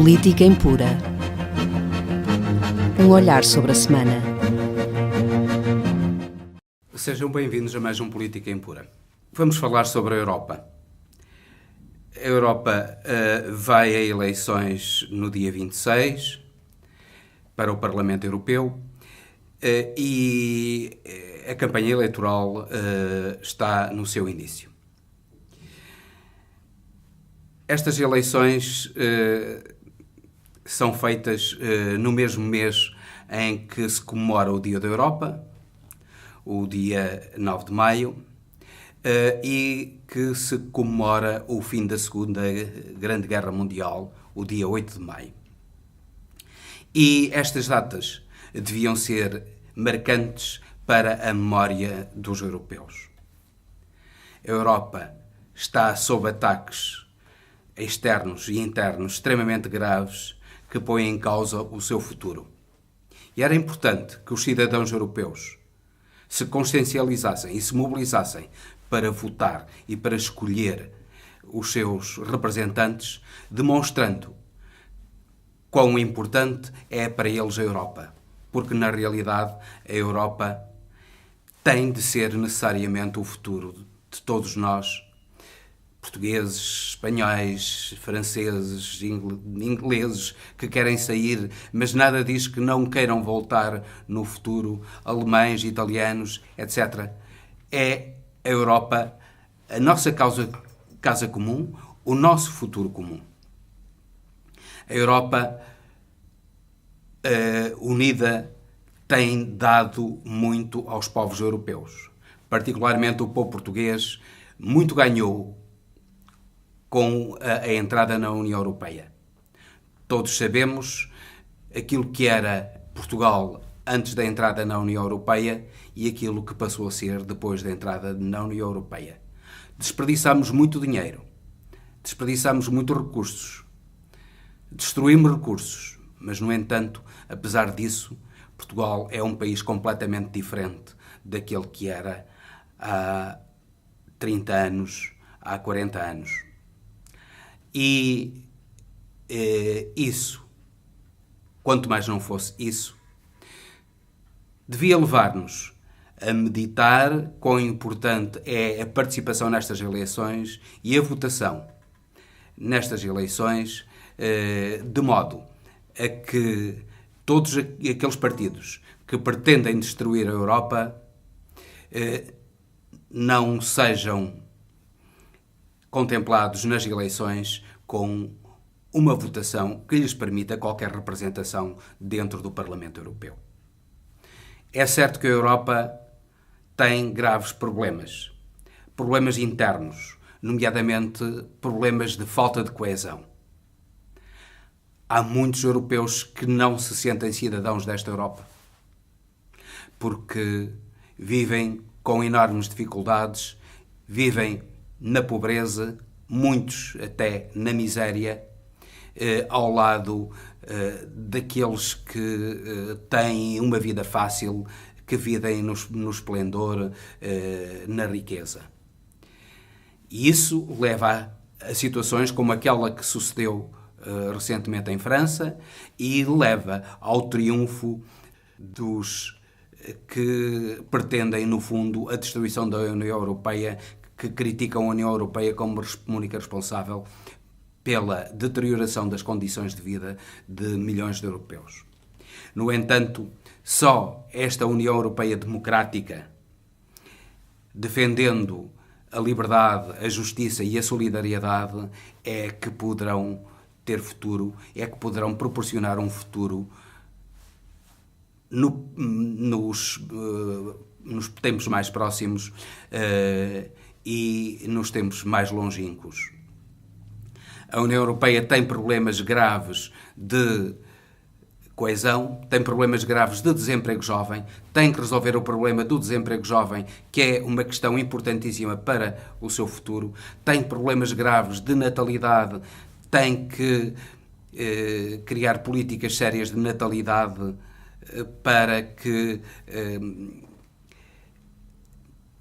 Política Impura. Um olhar sobre a semana. Sejam bem-vindos a mais um Política Impura. Vamos falar sobre a Europa. A Europa vai a eleições no dia 26 para o Parlamento Europeu e a campanha eleitoral está no seu início. Estas eleições são feitas no mesmo mês em que se comemora o Dia da Europa, o dia 9 de maio, e que se comemora o fim da Segunda Grande Guerra Mundial, o dia 8 de maio. E estas datas deviam ser marcantes para a memória dos europeus. A Europa está sob ataques externos e internos extremamente graves que põem em causa o seu futuro. E era importante que os cidadãos europeus se consciencializassem e se mobilizassem para votar e para escolher os seus representantes, demonstrando quão importante é para eles a Europa. Porque, na realidade, a Europa tem de ser necessariamente o futuro de todos nós, portugueses, espanhóis, franceses, ingleses que querem sair, mas nada diz que não queiram voltar no futuro, alemães, italianos, etc. É a Europa a nossa casa comum, o nosso futuro comum. A Europa unida tem dado muito aos povos europeus. Particularmente o povo português muito ganhou com a entrada na União Europeia. Todos sabemos aquilo que era Portugal antes da entrada na União Europeia e aquilo que passou a ser depois da entrada na União Europeia. Desperdiçámos muito dinheiro, desperdiçámos muitos recursos, destruímos recursos, mas, no entanto, apesar disso, Portugal é um país completamente diferente daquele que era há 30 anos, há 40 anos. E isso, quanto mais não fosse isso, devia levar-nos a meditar quão importante é a participação nestas eleições e a votação nestas eleições, de modo a que todos aqueles partidos que pretendem destruir a Europa não sejam contemplados nas eleições com uma votação que lhes permita qualquer representação dentro do Parlamento Europeu. É certo que a Europa tem graves problemas internos, nomeadamente problemas de falta de coesão. Há muitos europeus que não se sentem cidadãos desta Europa, porque vivem com enormes dificuldades, vivem na pobreza, muitos até na miséria, ao lado daqueles que têm uma vida fácil, que vivem no esplendor, na riqueza. E isso leva a situações como aquela que sucedeu recentemente em França e leva ao triunfo dos que pretendem, no fundo, a destruição da União Europeia, que criticam a União Europeia como única responsável pela deterioração das condições de vida de milhões de europeus. No entanto, só esta União Europeia democrática, defendendo a liberdade, a justiça e a solidariedade, é que poderão ter futuro, é que poderão proporcionar um futuro nos tempos mais próximos e nos tempos mais longínquos. A União Europeia tem problemas graves de coesão, tem problemas graves de desemprego jovem, tem que resolver o problema do desemprego jovem, que é uma questão importantíssima para o seu futuro, tem problemas graves de natalidade, tem que criar políticas sérias de natalidade para que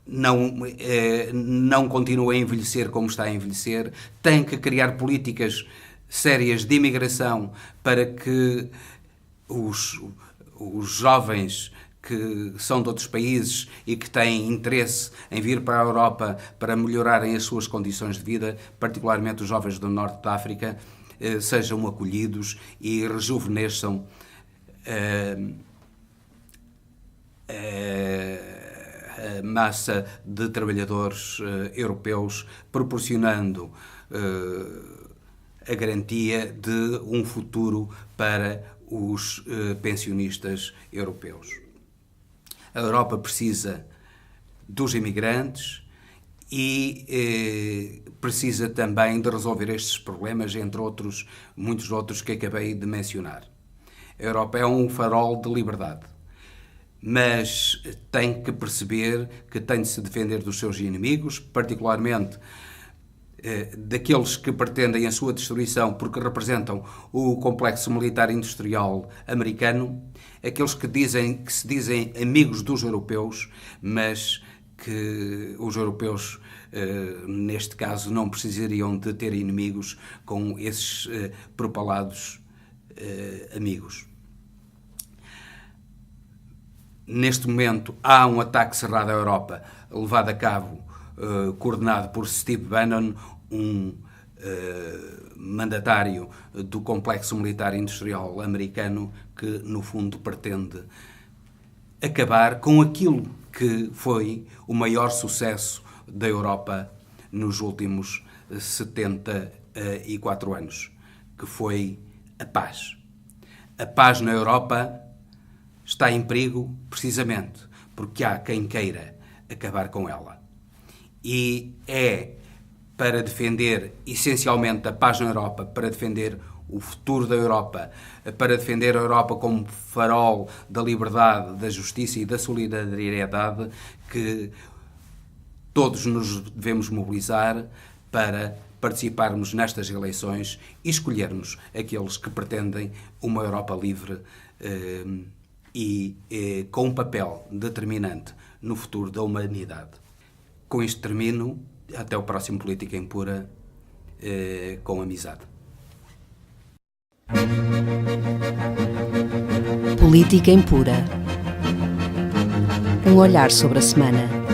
não continua a envelhecer como está a envelhecer, tem que criar políticas sérias de imigração para que os jovens que são de outros países e que têm interesse em vir para a Europa para melhorarem as suas condições de vida, particularmente os jovens do norte da África, sejam acolhidos e rejuvenesçam a massa de trabalhadores europeus, proporcionando a garantia de um futuro para os pensionistas europeus. A Europa precisa dos imigrantes e precisa também de resolver estes problemas, entre outros, muitos outros que acabei de mencionar. A Europa é um farol de liberdade, mas tem que perceber que tem de se defender dos seus inimigos, particularmente daqueles que pretendem a sua destruição porque representam o complexo militar industrial americano, aqueles que se dizem amigos dos europeus, mas que os europeus, neste caso, não precisariam de ter inimigos com esses propalados amigos. Neste momento há um ataque cerrado à Europa, levado a cabo, coordenado por Steve Bannon, um mandatário do complexo militar industrial americano que, no fundo, pretende acabar com aquilo que foi o maior sucesso da Europa nos últimos 74 anos, que foi a paz. A paz na Europa está em perigo precisamente porque há quem queira acabar com ela. E é para defender essencialmente a paz na Europa, para defender o futuro da Europa, para defender a Europa como farol da liberdade, da justiça e da solidariedade, que todos nos devemos mobilizar para participarmos nestas eleições e escolhermos aqueles que pretendem uma Europa livre e com um papel determinante no futuro da humanidade. Com isto termino. Até o próximo Política Impura, com amizade. Política Impura. Um olhar sobre a semana.